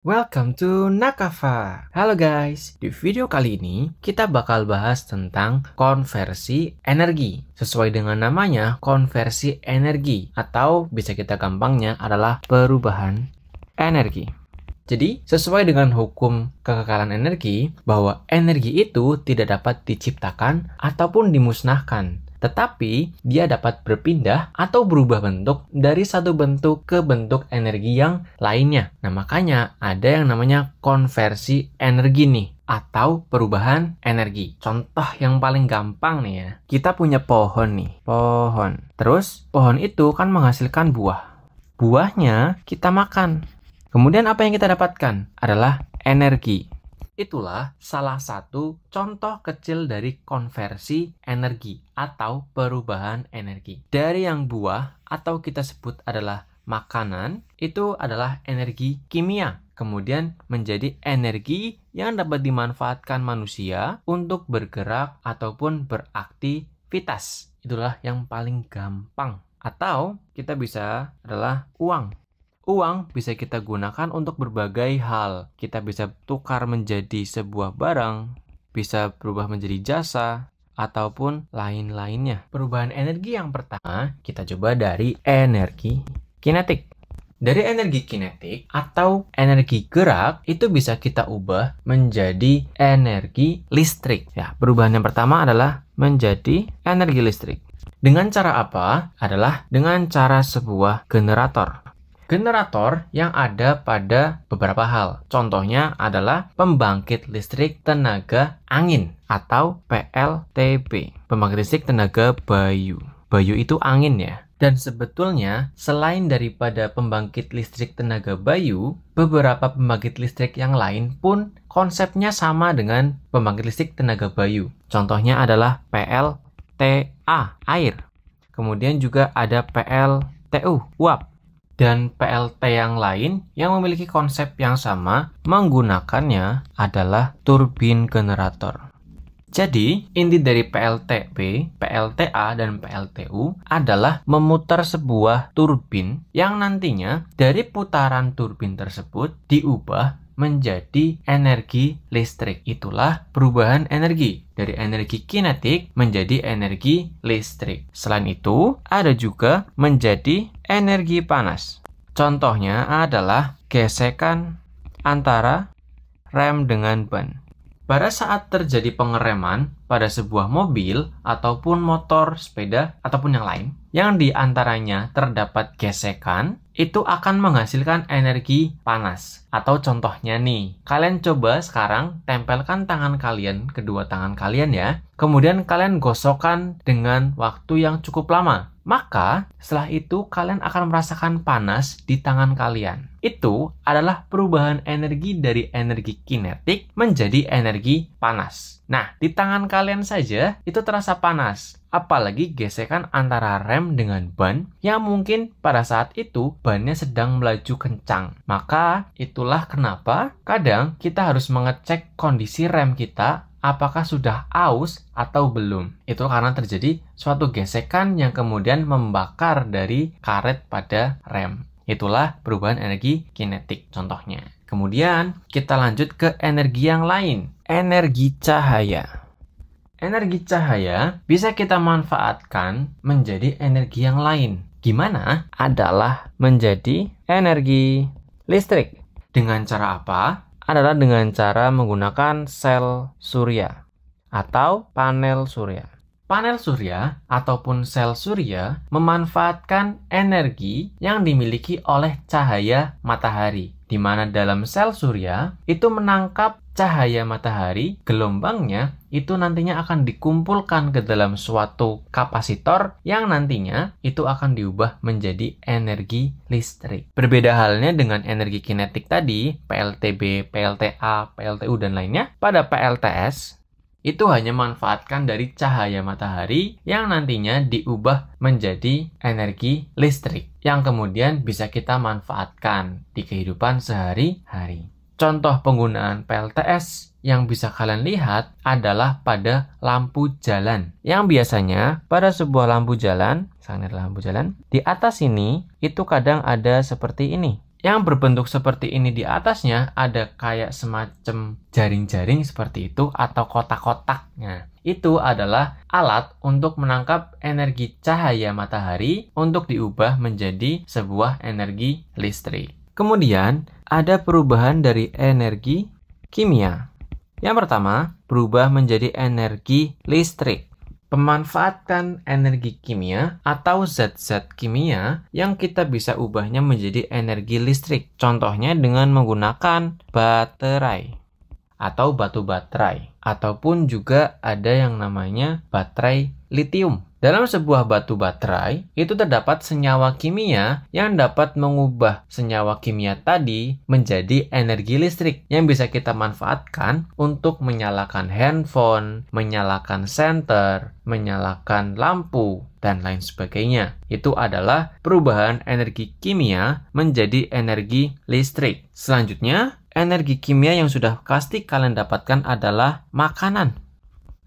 Welcome to Nakava. Halo guys, di video kali ini kita bakal bahas tentang konversi energi. Sesuai dengan namanya, konversi energi atau bisa kita gampangnya adalah perubahan energi. Jadi, sesuai dengan hukum kekekalan energi, bahwa energi itu tidak dapat diciptakan ataupun dimusnahkan. Tetapi, dia dapat berpindah atau berubah bentuk dari satu bentuk ke bentuk energi yang lainnya. Nah, makanya ada yang namanya konversi energi nih, atau perubahan energi. Contoh yang paling gampang nih ya, kita punya pohon nih, pohon. Terus, pohon itu kan menghasilkan buah. Buahnya kita makan. Kemudian apa yang kita dapatkan? Adalah energi. Itulah salah satu contoh kecil dari konversi energi atau perubahan energi. Dari yang buah atau kita sebut adalah makanan, itu adalah energi kimia. Kemudian menjadi energi yang dapat dimanfaatkan manusia untuk bergerak ataupun beraktivitas. Itulah yang paling gampang. Atau kita bisa adalah uang. Uang bisa kita gunakan untuk berbagai hal. Kita bisa tukar menjadi sebuah barang, bisa berubah menjadi jasa, ataupun lain-lainnya. Perubahan energi yang pertama, kita coba dari energi kinetik. Dari energi kinetik atau energi gerak, itu bisa kita ubah menjadi energi listrik. Ya, perubahan yang pertama adalah menjadi energi listrik. Dengan cara apa? Adalah dengan cara sebuah generator. Generator yang ada pada beberapa hal. Contohnya adalah pembangkit listrik tenaga angin atau PLTB. Pembangkit listrik tenaga bayu. Bayu itu angin ya. Dan sebetulnya selain daripada pembangkit listrik tenaga bayu, beberapa pembangkit listrik yang lain pun konsepnya sama dengan pembangkit listrik tenaga bayu. Contohnya adalah PLTA, air. Kemudian juga ada PLTU, uap. Dan PLT yang lain yang memiliki konsep yang sama menggunakannya adalah turbin generator. Jadi, inti dari PLTB, PLTA, dan PLTU adalah memutar sebuah turbin yang nantinya dari putaran turbin tersebut diubah menjadi energi listrik. Itulah perubahan energi dari energi kinetik menjadi energi listrik. Selain itu, ada juga menjadi energi panas. Contohnya adalah gesekan antara rem dengan ban. Pada saat terjadi pengereman pada sebuah mobil ataupun motor, sepeda, ataupun yang lain, yang diantaranya terdapat gesekan, itu akan menghasilkan energi panas. Atau contohnya nih, kalian coba sekarang tempelkan tangan kalian, kedua tangan kalian ya, kemudian kalian gosokkan dengan waktu yang cukup lama. Maka setelah itu kalian akan merasakan panas di tangan kalian. Itu adalah perubahan energi dari energi kinetik menjadi energi panas. Nah, di tangan kalian saja itu terasa panas. Apalagi gesekan antara rem dengan ban yang mungkin pada saat itu bannya sedang melaju kencang. Maka itulah kenapa kadang kita harus mengecek kondisi rem kita apakah sudah aus atau belum. Itu karena terjadi suatu gesekan yang kemudian membakar dari karet pada rem. Itulah perubahan energi kinetik contohnya. Kemudian kita lanjut ke energi yang lain, energi cahaya. Energi cahaya bisa kita manfaatkan menjadi energi yang lain. Gimana? Adalah menjadi energi listrik. Dengan cara apa? Adalah dengan cara menggunakan sel surya atau panel surya. Panel surya ataupun sel surya memanfaatkan energi yang dimiliki oleh cahaya matahari, di mana dalam sel surya itu menangkap cahaya matahari, gelombangnya itu nantinya akan dikumpulkan ke dalam suatu kapasitor yang nantinya itu akan diubah menjadi energi listrik. Berbeda halnya dengan energi kinetik tadi, PLTB, PLTA, PLTU, dan lainnya. Pada PLTS, itu hanya manfaatkan dari cahaya matahari yang nantinya diubah menjadi energi listrik yang kemudian bisa kita manfaatkan di kehidupan sehari-hari. Contoh penggunaan PLTS yang bisa kalian lihat adalah pada lampu jalan. Yang biasanya pada sebuah lampu jalan, misalnya lampu jalan, di atas ini itu kadang ada seperti ini. Yang berbentuk seperti ini di atasnya ada kayak semacam jaring-jaring seperti itu atau kotak-kotak. Nah, itu adalah alat untuk menangkap energi cahaya matahari untuk diubah menjadi sebuah energi listrik. Kemudian, ada perubahan dari energi kimia. Yang pertama, berubah menjadi energi listrik. Pemanfaatan energi kimia atau zat-zat kimia yang kita bisa ubahnya menjadi energi listrik. Contohnya dengan menggunakan baterai atau batu baterai. Ataupun juga ada yang namanya baterai litium. Dalam sebuah batu baterai, itu terdapat senyawa kimia yang dapat mengubah senyawa kimia tadi menjadi energi listrik yang bisa kita manfaatkan untuk menyalakan handphone, menyalakan senter, menyalakan lampu, dan lain sebagainya. Itu adalah perubahan energi kimia menjadi energi listrik. Selanjutnya, energi kimia yang sudah pasti kalian dapatkan adalah makanan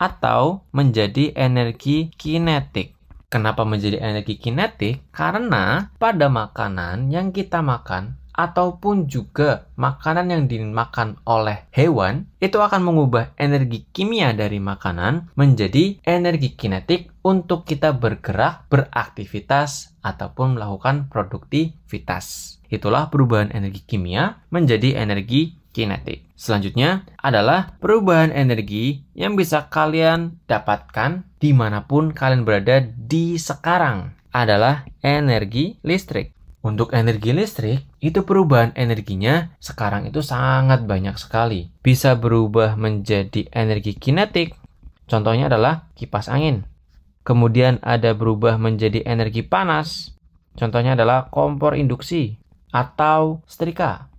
atau menjadi energi kinetik. Kenapa menjadi energi kinetik? Karena pada makanan yang kita makan ataupun juga makanan yang dimakan oleh hewan itu akan mengubah energi kimia dari makanan menjadi energi kinetik untuk kita bergerak, beraktivitas ataupun melakukan produktivitas. Itulah perubahan energi kimia menjadi energi kinetik. Selanjutnya adalah perubahan energi yang bisa kalian dapatkan dimanapun kalian berada di sekarang adalah energi listrik. Untuk energi listrik, itu perubahan energinya sekarang itu sangat banyak sekali. Bisa berubah menjadi energi kinetik, contohnya adalah kipas angin. Kemudian ada berubah menjadi energi panas, contohnya adalah kompor induksi atau setrika.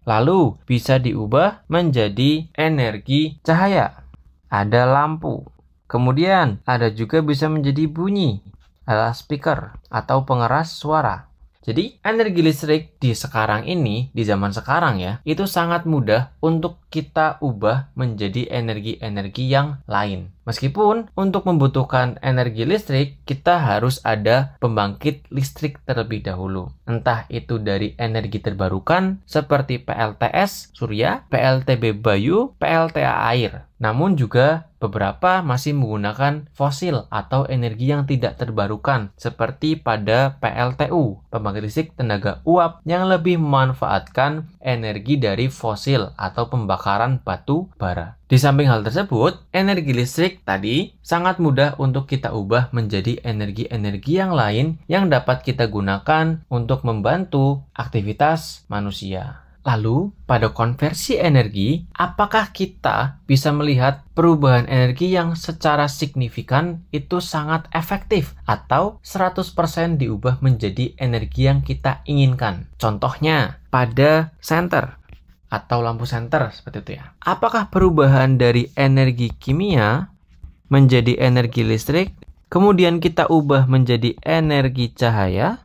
Lalu bisa diubah menjadi energi cahaya. Ada lampu. Kemudian ada juga bisa menjadi bunyi, adalah speaker atau pengeras suara. Jadi energi listrik di sekarang ini, di zaman sekarang ya, itu sangat mudah untuk kita ubah menjadi energi-energi yang lain. Meskipun untuk membutuhkan energi listrik, kita harus ada pembangkit listrik terlebih dahulu. Entah itu dari energi terbarukan seperti PLTS surya, PLTB Bayu, PLTA air. Namun juga beberapa masih menggunakan fosil atau energi yang tidak terbarukan seperti pada PLTU, pembangkit listrik tenaga uap yang lebih memanfaatkan energi dari fosil atau pembakaran batu bara. Di samping hal tersebut, energi listrik tadi sangat mudah untuk kita ubah menjadi energi-energi yang lain yang dapat kita gunakan untuk membantu aktivitas manusia. Lalu, pada konversi energi, apakah kita bisa melihat perubahan energi yang secara signifikan itu sangat efektif atau 100% diubah menjadi energi yang kita inginkan? Contohnya, pada senter atau lampu senter seperti itu ya. Apakah perubahan dari energi kimia menjadi energi listrik, kemudian kita ubah menjadi energi cahaya,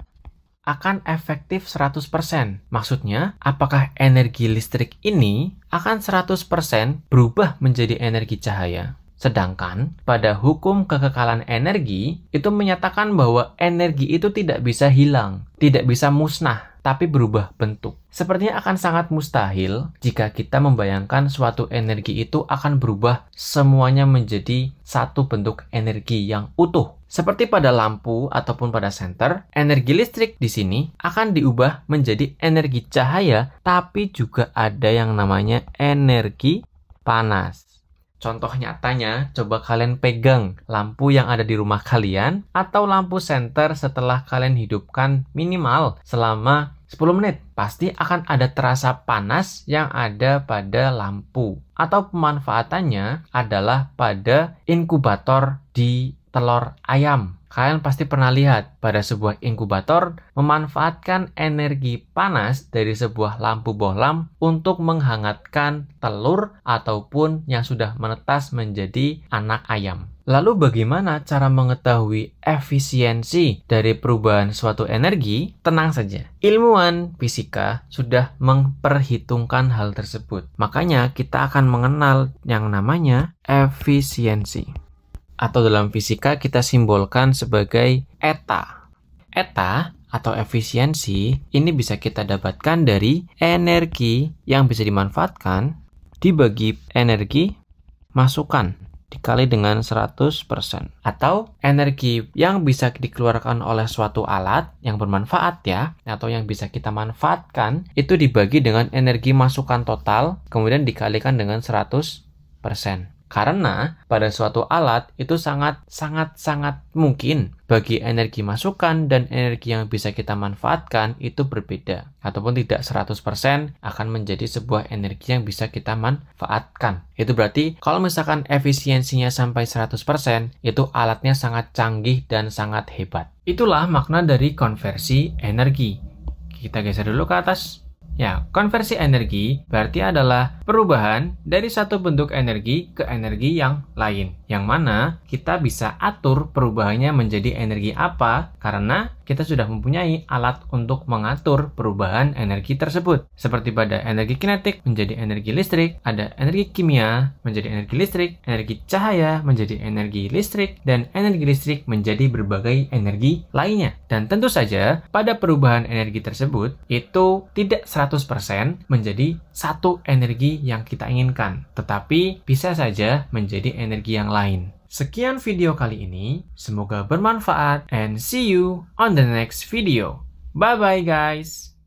akan efektif 100%. Maksudnya, apakah energi listrik ini akan 100% berubah menjadi energi cahaya? Sedangkan pada hukum kekekalan energi itu menyatakan bahwa energi itu tidak bisa hilang, tidak bisa musnah, tapi berubah bentuk. Sepertinya akan sangat mustahil jika kita membayangkan suatu energi itu akan berubah semuanya menjadi satu bentuk energi yang utuh. Seperti pada lampu ataupun pada senter, energi listrik di sini akan diubah menjadi energi cahaya, tapi juga ada yang namanya energi panas. Contoh nyatanya, coba kalian pegang lampu yang ada di rumah kalian atau lampu senter setelah kalian hidupkan minimal selama 10 menit. Pasti akan ada terasa panas yang ada pada lampu. Atau pemanfaatannya adalah pada inkubator di telur ayam. Kalian pasti pernah lihat pada sebuah inkubator memanfaatkan energi panas dari sebuah lampu bohlam untuk menghangatkan telur ataupun yang sudah menetas menjadi anak ayam. Lalu bagaimana cara mengetahui efisiensi dari perubahan suatu energi? Tenang saja, ilmuwan fisika sudah memperhitungkan hal tersebut. Makanya kita akan mengenal yang namanya efisiensi. Atau dalam fisika kita simbolkan sebagai eta. Eta atau efisiensi ini bisa kita dapatkan dari energi yang bisa dimanfaatkan dibagi energi masukan dikali dengan 100%. Atau energi yang bisa dikeluarkan oleh suatu alat yang bermanfaat ya, atau yang bisa kita manfaatkan, itu dibagi dengan energi masukan total, kemudian dikalikan dengan 100%. Karena pada suatu alat itu sangat mungkin bagi energi masukan dan energi yang bisa kita manfaatkan itu berbeda. Ataupun tidak 100% akan menjadi sebuah energi yang bisa kita manfaatkan. Itu berarti kalau misalkan efisiensinya sampai 100%, itu alatnya sangat canggih dan sangat hebat. Itulah makna dari konversi energi. Kita geser dulu ke atas. Ya, konversi energi berarti adalah perubahan dari satu bentuk energi ke energi yang lain. Yang mana kita bisa atur perubahannya menjadi energi apa karena kita sudah mempunyai alat untuk mengatur perubahan energi tersebut. Seperti pada energi kinetik menjadi energi listrik, ada energi kimia menjadi energi listrik, energi cahaya menjadi energi listrik, dan energi listrik menjadi berbagai energi lainnya. Dan tentu saja pada perubahan energi tersebut itu tidak 100% menjadi satu energi yang kita inginkan, tetapi bisa saja menjadi energi yang lain. Sekian video kali ini, semoga bermanfaat and see you on the next video. Bye bye guys.